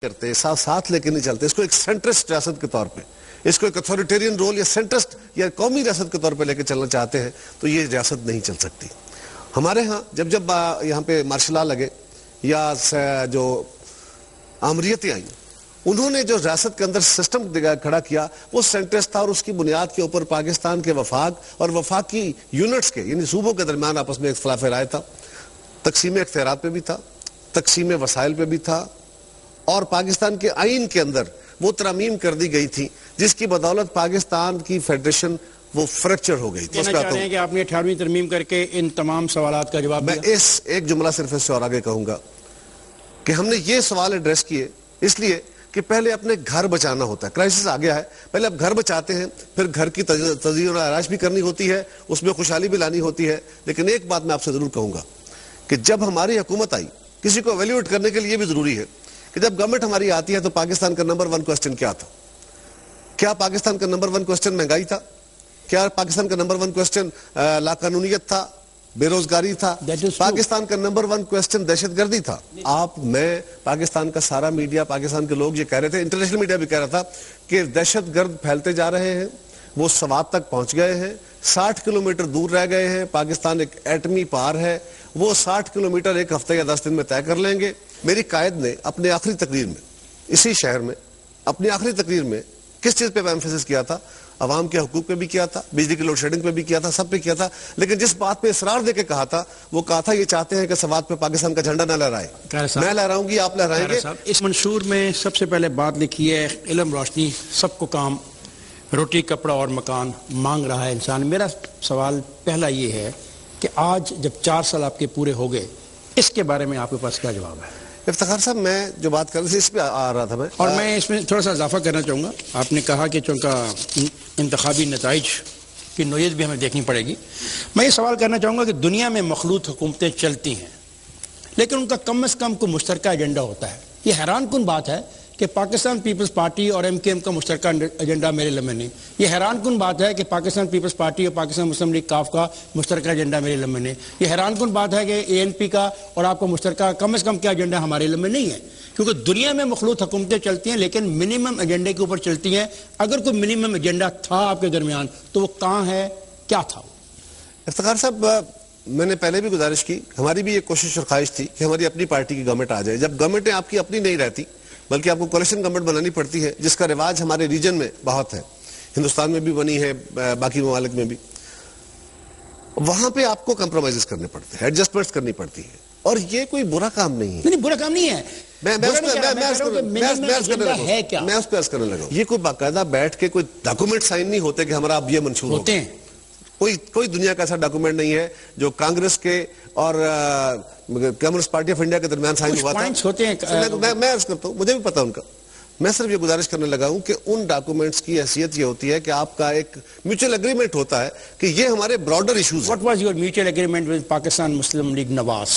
करते, साथ साथ लेके नहीं चलते, इसको एक सेंट्रिस्ट रियासत के तौर पे, इसको एक अथॉरिटेरियन रोल या सेंट्रिस्ट या कौमी रियासत के तौर पे लेके चलना चाहते हैं तो ये रियासत नहीं चल सकती। हमारे यहाँ जब जब यहाँ पे मार्शल लॉ लगे या जो आमरीतें आई, उन्होंने जो रियासत के अंदर सिस्टम खड़ा किया वो सेंट्रिस्ट था और उसकी बुनियाद के ऊपर पाकिस्तान के वफाक और वफाकी यूनिट्स के यानी सूबों के दरमियान आपस में इख्तिलाफ राय था, तकसीम इख्तियारात पे भी था, तकसीम वसाइल पे भी था और पाकिस्तान के आइन के अंदर वो तरमीम कर दी गई थी जिसकी बदौलत पाकिस्तान की फेडरेशन वो फ्रैक्चर हो गई थी। चाह रहे हैं कि आपने 18वीं तरमीम करके इन तमाम सवालात का जवाब मैं इस एक जुमला सिर्फ इससे और आगे कहूंगा कि हमने ये सवाल एड्रेस किए इसलिए कि पहले अपने घर बचाना होता है। क्राइसिस आ गया है, पहले आप घर बचाते हैं, फिर घर की तज़यीन और आराइश भी करनी होती है, उसमें खुशहाली भी लानी होती है। लेकिन एक बात मैं आपसे जरूर कहूंगा कि जब हमारी हुकूमत आई, किसी को एवेल्यूएट करने के लिए भी जरूरी है कि जब गवर्नमेंट हमारी आती है तो पाकिस्तान का नंबर 1 क्वेश्चन क्या था? क्या पाकिस्तान का नंबर 1 क्वेश्चन महंगाई था? क्या पाकिस्तान का नंबर 1 क्वेश्चन लाकानूनियत था, बेरोजगारी था? पाकिस्तान का नंबर 1 क्वेश्चन दहशतगर्दी था। आप, मैं, पाकिस्तान का सारा मीडिया, पाकिस्तान के लोग ये कह रहे थे, इंटरनेशनल मीडिया भी कह रहा था कि दहशतगर्द फैलते जा रहे हैं, वो सवात तक पहुंच गए हैं, 60 किलोमीटर दूर रह गए हैं, पाकिस्तान एक एटमी पार है, वो 60 किलोमीटर एक हफ्ते या 10 दिन में तय कर लेंगे। मेरी कायद ने अपने आखिरी तकरीर में इसी शहर में अपनी आखिरी तकरीर में किस चीज पे एम्फेसिस किया था? अवाम के हुकूक पे भी किया था, बिजली की लोड शेडिंग पे भी किया था, सब पे किया था। लेकिन जिस बात पे इसरार देके कहा था वो कहा था ये चाहते हैं कि सवात पे पाकिस्तान का झंडा ना लहराए। मैं लहराऊंगी, आप लहराएंगे। इस मंशूर में सबसे पहले बात लिखी है, इल्म रोशनी सबको काम, रोटी कपड़ा और मकान मांग रहा है इंसान। मेरा सवाल पहला ये है कि आज जब 4 साल आपके पूरे हो गए, इसके बारे में आपके पास क्या जवाब है? इफ्तिखार साहब, मैं जो बात कर रही थी इस पे आ रहा था मैं, और मैं इसमें थोड़ा सा इजाफा करना चाहूँगा। आपने कहा कि चूँकि इंतखाबी नताइज की नोयत भी हमें देखनी पड़ेगी। मैं ये सवाल करना चाहूँगा कि दुनिया में मखलूत हुकूमतें चलती हैं लेकिन उनका कम अज़ कम कोई मुश्तरका एजेंडा होता है। ये हैरान कुन बात है कि पाकिस्तान पीपल्स पार्टी और MKM का मुश्तरका एजेंडा मेरे लम्हे नहीं। ये हैरान कुन बात है कि पाकिस्तान पीपल्स पार्टी और पाकिस्तान मुस्लिम लीग काफ का मुश्तरका एजेंडा मेरे लम्हे नहीं। ये हैरान कुन बात है कि ANP का और आपका मुश्तरका कम से कम क्या एजेंडा हमारे लम्हे नहीं है, क्योंकि दुनिया में मखलूत हुकूमतें चलती हैं लेकिन मिनिमम एजेंडे के ऊपर चलती हैं। अगर कोई मिनिमम एजेंडा था आपके दरमियान तो वो कहाँ है, क्या था? इफ्तिखार साहब, मैंने पहले भी गुजारिश की, हमारी भी ये कोशिश और ख्वाहिश थी कि हमारी अपनी पार्टी की गवर्नमेंट आ जाए। जब गवर्नमेंटें आपकी अपनी नहीं रहती बल्कि आपको कोalition गवर्नमेंट बनानी पड़ती है, जिसका रिवाज हमारे रीजन में बहुत है, हिंदुस्तान में भी बनी है, बाकी ममालिक में भी, वहां पे आपको कंप्रोमाइजेस करने पड़ते हैं, एडजस्टमेंट्स करनी पड़ती है और ये कोई बुरा काम नहीं है। नहीं, बुरा काम नहीं है। मैं उस पर अर्ज करने लगा, ये कोई बाकायदा बैठ के कोई डॉक्यूमेंट साइन नहीं होते कि हमारा अब ये मंशूर होते हैं। कोई दुनिया का ऐसा डॉक्यूमेंट नहीं है जो कांग्रेस के और कम्युनिस्ट पार्टी ऑफ इंडिया के दरमियान साइन हुआ था। होते हैं। मैं अर्ज करता हूं, मुझे भी पता उनका। मैं सिर्फ ये गुजारिश करने लगा हूं कि उन डॉक्यूमेंट्स की हैसियत ये होती है कि आपका एक म्यूचुअल एग्रीमेंट होता है कि ये हमारे broader issues. What was your mutual agreement with Pakistan Muslim league Nawaz?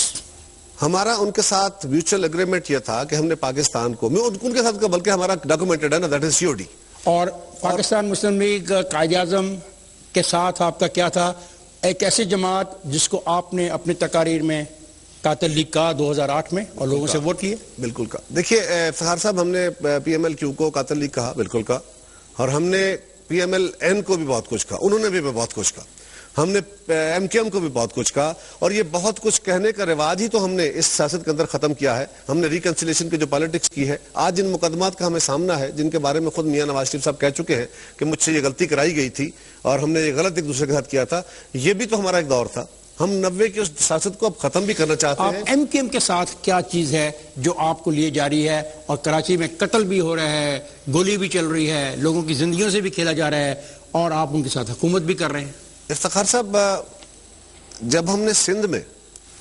हमारा उनके साथ म्यूचुअल एग्रीमेंट यह था कि हमने पाकिस्तान को, उनके साथ का बल्कि हमारा डॉक्यूमेंटेड है ना, दैट इज COD। और पाकिस्तान मुस्लिम लीग कायदे आज़म के साथ आपका क्या था? एक ऐसी जमात जिसको आपने अपनी तकारीर में कातिल लीग कहा 2008 में और लोगों से वोट लिए। बिल्कुल कहा। देखिए इफ्तिखार साहब, हमने PMLQ को कातिल लीग कहा, बिल्कुल कहा, और हमने PMLN को भी बहुत कुछ कहा, उन्होंने भी बहुत कुछ कहा, हमने MKM को भी बहुत कुछ कहा। और ये बहुत कुछ कहने का रिवाज ही तो हमने इस सियासत के अंदर खत्म किया है। हमने रिकंसिलिएशन की जो पॉलिटिक्स की है, आज जिन मुकदमात का हमें सामना है, जिनके बारे में खुद मियां नवाज शरीफ साहब कह चुके हैं कि मुझसे ये गलती कराई गई थी और हमने ये गलत एक दूसरे के साथ किया था, ये भी तो हमारा एक दौर था। हम 90 की उस सियासत को अब खत्म भी करना चाहते हैं। MKM के साथ क्या चीज है जो आपको लिए जा रही है? और कराची में कत्ल भी हो रहा है, गोली भी चल रही है, लोगों की जिंदगियों से भी खेला जा रहा है और आप उनके साथ हुकूमत भी कर रहे हैं। इफ्तिखार साहब, जब हमने सिंध में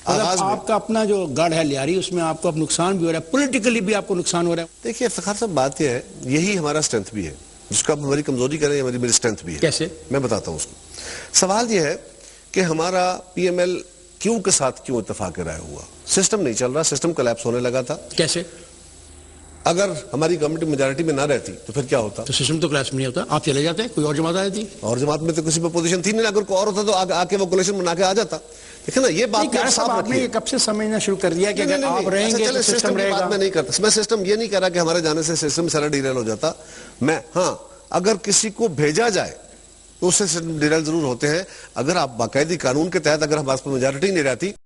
आपका अपना जो गढ़ है लियारी, उसमें आपको अब नुकसान भी हो रहा है, पॉलिटिकली भी आपको नुकसान हो रहा है। देखिए इफ्तिखार साहब, बात यह है, यही हमारा स्ट्रेंथ भी है, जिसको आप हमारी कमजोरी करें, हमारी स्ट्रेंथ भी है। कैसे? मैं बताता हूं उसको। सवाल यह है कि हमारा PMLQ के साथ क्यों इत्तेफाक राय हुआ? सिस्टम नहीं चल रहा, सिस्टम कोलैप्स होने लगा था। कैसे? अगर हमारी गवर्नमेंट मेजॉरिटी में ना रहती तो फिर क्या होता? तो सिस्टम तो कोलैप्स नहीं होता, आप चले जाते, कोई और जमात आ जाती। और जमात में तो किसी पर पोजीशन थी नहीं, अगर कोई और होता तो आके वो कोलिशन बना के आ जाता। देखिए ना, ये बात आप साफ आपने ये कब से समझना शुरू कर दिया कि अगर आप रहेंगे तो सिस्टम रहेगा? मैं नहीं करता, मैं सिस्टम ये नहीं कह रहा कि हमारे जाने से सिस्टम सारा डिरेल हो जाता। मैं, हाँ, अगर किसी को भेजा जाए तो उससे सिस्टम डिरेल जरूर होते हैं। अगर आप बाकायदी कानून के तहत, अगर हमारे पास मेजॉरिटी नहीं रहती